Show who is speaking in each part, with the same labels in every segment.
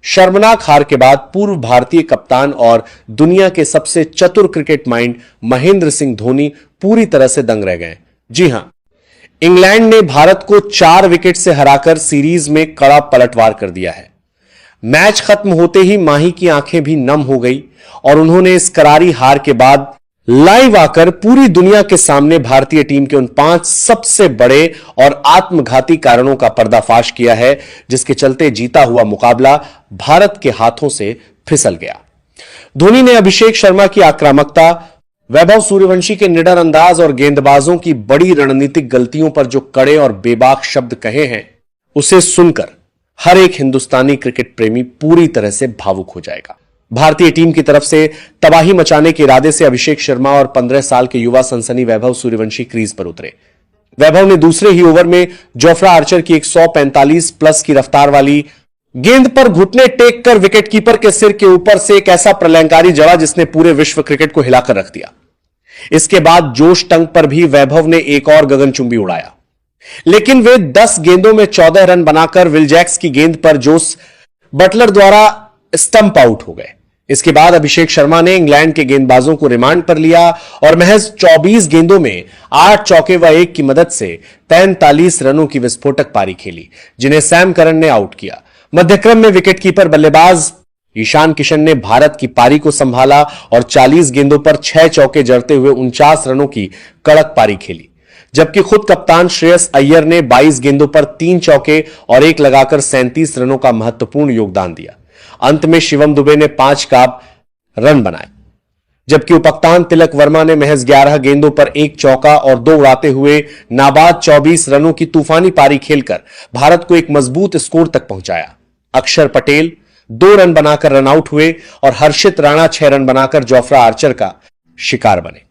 Speaker 1: शर्मनाक हार के बाद पूर्व भारतीय कप्तान और दुनिया के सबसे चतुर क्रिकेट माइंड महेंद्र सिंह धोनी पूरी तरह से दंग रह गए। जी हां, इंग्लैंड ने भारत को 4 विकेट से हराकर सीरीज में कड़ा पलटवार कर दिया है। मैच खत्म होते ही माही की आंखें भी नम हो गई और उन्होंने इस करारी हार के बाद लाइव आकर पूरी दुनिया के सामने भारतीय टीम के उन 5 सबसे बड़े और आत्मघाती कारणों का पर्दाफाश किया है जिसके चलते जीता हुआ मुकाबला भारत के हाथों से फिसल गया। धोनी ने अभिषेक शर्मा की आक्रामकता, वैभव सूर्यवंशी के निडर अंदाज और गेंदबाजों की बड़ी रणनीतिक गलतियों पर जो कड़े और बेबाक शब्द कहे हैं, उसे सुनकर हर एक हिंदुस्तानी क्रिकेट प्रेमी पूरी तरह से भावुक हो जाएगा। भारतीय टीम की तरफ से तबाही मचाने के इरादे से अभिषेक शर्मा और 15 साल के युवा सनसनी वैभव सूर्यवंशी क्रीज पर उतरे। वैभव ने दूसरे ही ओवर में जोफ्रा आर्चर की 145 प्लस की रफ्तार वाली गेंद पर घुटने टेक कर विकेटकीपर के सिर के ऊपर से एक ऐसा प्रलंकारी जड़ा जिसने पूरे विश्व क्रिकेट को हिलाकर रख दिया। इसके बाद जोश टंग पर भी वैभव ने एक और गगनचुंबी उड़ाया, लेकिन वे 10 गेंदों में 14 रन बनाकर विल जैक्स की गेंद पर जोस बटलर द्वारा स्टंप आउट हो गए। इसके बाद अभिषेक शर्मा ने इंग्लैंड के गेंदबाजों को रिमांड पर लिया और महज 24 गेंदों में 8 चौके व 1 की मदद से 43 रनों की विस्फोटक पारी खेली, जिन्हें सैम करन ने आउट किया। मध्यक्रम में विकेटकीपर बल्लेबाज ईशान किशन ने भारत की पारी को संभाला और 40 गेंदों पर 6 चौके जड़ते हुए 49 रनों की कड़क पारी खेली, जबकि खुद कप्तान श्रेयस अय्यर ने 22 गेंदों पर 3 चौके और 1 लगाकर 37 रनों का महत्वपूर्ण योगदान दिया। अंत में शिवम दुबे ने 5 का रन बनाए, जबकि उपकप्तान तिलक वर्मा ने महज 11 गेंदों पर 1 चौका और 2 उड़ाते हुए नाबाद 24 रनों की तूफानी पारी खेलकर भारत को एक मजबूत स्कोर तक पहुंचाया। अक्षर पटेल 2 रन बनाकर रन आउट हुए और हर्षित राणा 6 रन बनाकर जोफ्रा आर्चर का शिकार बने।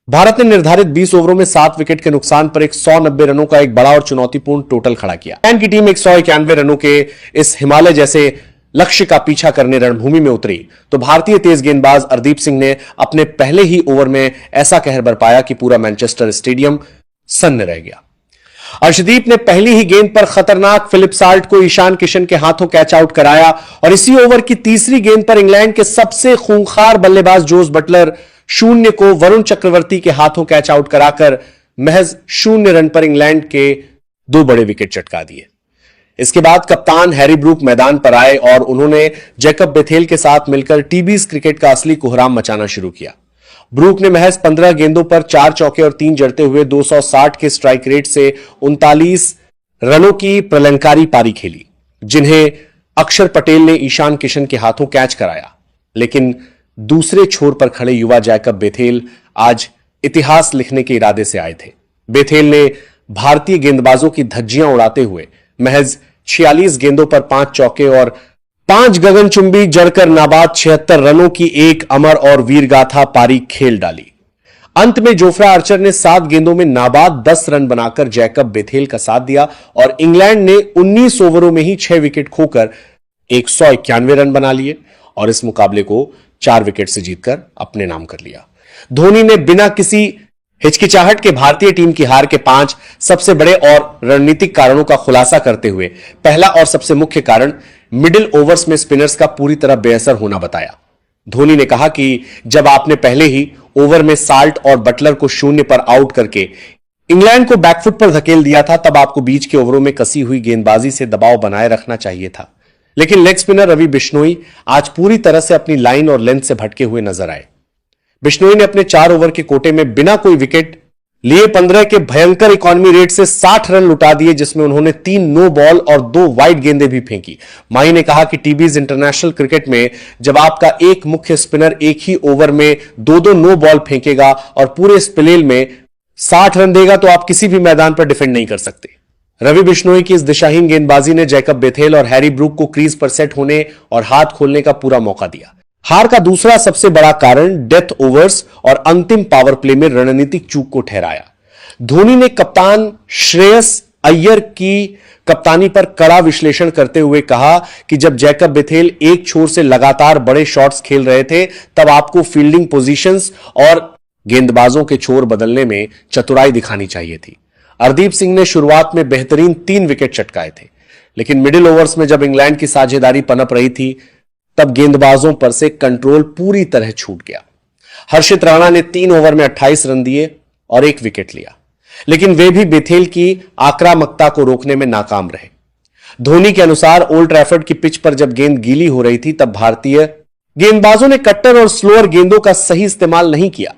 Speaker 1: भारत ने निर्धारित 20 ओवरों में 7 विकेट के नुकसान पर 190 रनों का एक बड़ा और चुनौतीपूर्ण टोटल खड़ा किया। इंग्लैंड की टीम 191 रनों के इस हिमालय जैसे लक्ष्य का पीछा करने रणभूमि में उतरी तो भारतीय तेज गेंदबाज अर्दीप सिंह ने अपने पहले ही ओवर में ऐसा कहर बरपाया कि पूरा मैनचेस्टर स्टेडियम सन्न रह गया। अर्शदीप ने पहली ही गेंद पर खतरनाक फिलिप साल्ट को ईशान किशन के हाथों कैच आउट कराया और इसी ओवर की तीसरी गेंद पर इंग्लैंड के सबसे खूंखार बल्लेबाज जोस बटलर 0 को वरुण चक्रवर्ती के हाथों कैच आउट कराकर महज 0 रन पर इंग्लैंड के 2 बड़े विकेट चटका दिए। इसके बाद कप्तान हैरी ब्रूक मैदान पर आए और उन्होंने जैकब बेथेल के साथ मिलकर टीबीज क्रिकेट का असली कोहराम मचाना शुरू किया। ब्रूक ने महज 15 गेंदों पर 4 चौके और 3 जड़ते हुए 260 के स्ट्राइक रेट से 39 रनों की प्रलंकारी पारी खेली, जिन्हें अक्षर पटेल ने ईशान किशन के हाथों कैच कराया। लेकिन दूसरे छोर पर खड़े युवा जैकब बेथेल आज इतिहास लिखने के इरादे से आए थे। बेथेल ने भारतीय गेंदबाजों की धज्जियां उड़ाते हुए महज 46 गेंदों पर 5 चौके और 5 गगनचुंबी जड़कर नाबाद 76 रनों की एक अमर और वीरगाथा पारी खेल डाली। अंत में जोफ्रा आर्चर ने 7 गेंदों में नाबाद 10 रन बनाकर जैकब बेथेल का साथ दिया और इंग्लैंड ने 19 ओवरों में ही 6 विकेट खोकर 191 रन बना लिए और इस मुकाबले को 4 विकेट से जीतकर अपने नाम कर लिया। धोनी ने बिना किसी हिचकिचाहट के भारतीय टीम की हार के 5 सबसे बड़े और रणनीतिक कारणों का खुलासा करते हुए पहला और सबसे मुख्य कारण मिडिल ओवर्स में स्पिनर्स का पूरी तरह बेअसर होना बताया। धोनी ने कहा कि जब आपने पहले ही ओवर में साल्ट और बटलर को 0 पर आउट करके इंग्लैंड को बैकफुट पर धकेल दिया था, तब आपको बीच के ओवरों में कसी हुई गेंदबाजी से दबाव बनाए रखना चाहिए था। लेकिन लेग स्पिनर रवि बिश्नोई आज पूरी तरह से अपनी लाइन और लेंथ से भटके हुए नजर आए। बिश्नोई ने अपने 4 ओवर के कोटे में बिना कोई विकेट लिए 15 के भयंकर इकॉनमी रेट से 60 रन लुटा दिए, जिसमें उन्होंने 3 नो बॉल और 2 वाइड गेंदें भी फेंकी। माही ने कहा कि टीबीज इंटरनेशनल क्रिकेट में जब आपका एक मुख्य स्पिनर एक ही ओवर में 2-2 नो बॉल फेंकेगा और पूरे स्पेल में 60 रन देगा तो आप किसी भी मैदान पर डिफेंड नहीं कर सकते। रवि बिश्नोई की इस दिशाहीन गेंदबाजी ने जैकब बेथेल और हैरी ब्रूक को क्रीज पर सेट होने और हाथ खोलने का पूरा मौका दिया। हार का दूसरा सबसे बड़ा कारण डेथ ओवर्स और अंतिम पावर प्ले में रणनीतिक चूक को ठहराया। धोनी ने कप्तान श्रेयस अय्यर की कप्तानी पर कड़ा विश्लेषण करते हुए कहा कि जब जैकब बेथेल एक छोर से लगातार बड़े शॉट्स खेल रहे थे, तब आपको फील्डिंग पोजीशंस और गेंदबाजों के छोर बदलने में चतुराई दिखानी चाहिए थी। अर्दीप सिंह ने शुरुआत में बेहतरीन 3 विकेट चटकाए थे, लेकिन मिडिल ओवर्स में जब इंग्लैंड की साझेदारी पनप रही थी, तब गेंदबाजों पर से कंट्रोल पूरी तरह छूट गया। हर्षित राणा ने 3 ओवर में 28 रन दिए और 1 विकेट लिया, लेकिन वे भी बेथेल की आक्रामकता को रोकने में नाकाम रहे। धोनी के अनुसार ओल्ड ट्रैफर्ड की पिच पर जब गेंद गीली हो रही थी, तब भारतीय गेंदबाजों ने कट्टर और स्लोअर गेंदों का सही इस्तेमाल नहीं किया,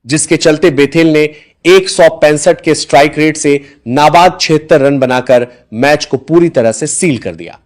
Speaker 1: जिसके चलते बेथेल ने 165 के स्ट्राइक रेट से नाबाद 76 रन बनाकर मैच को पूरी तरह से सील कर दिया।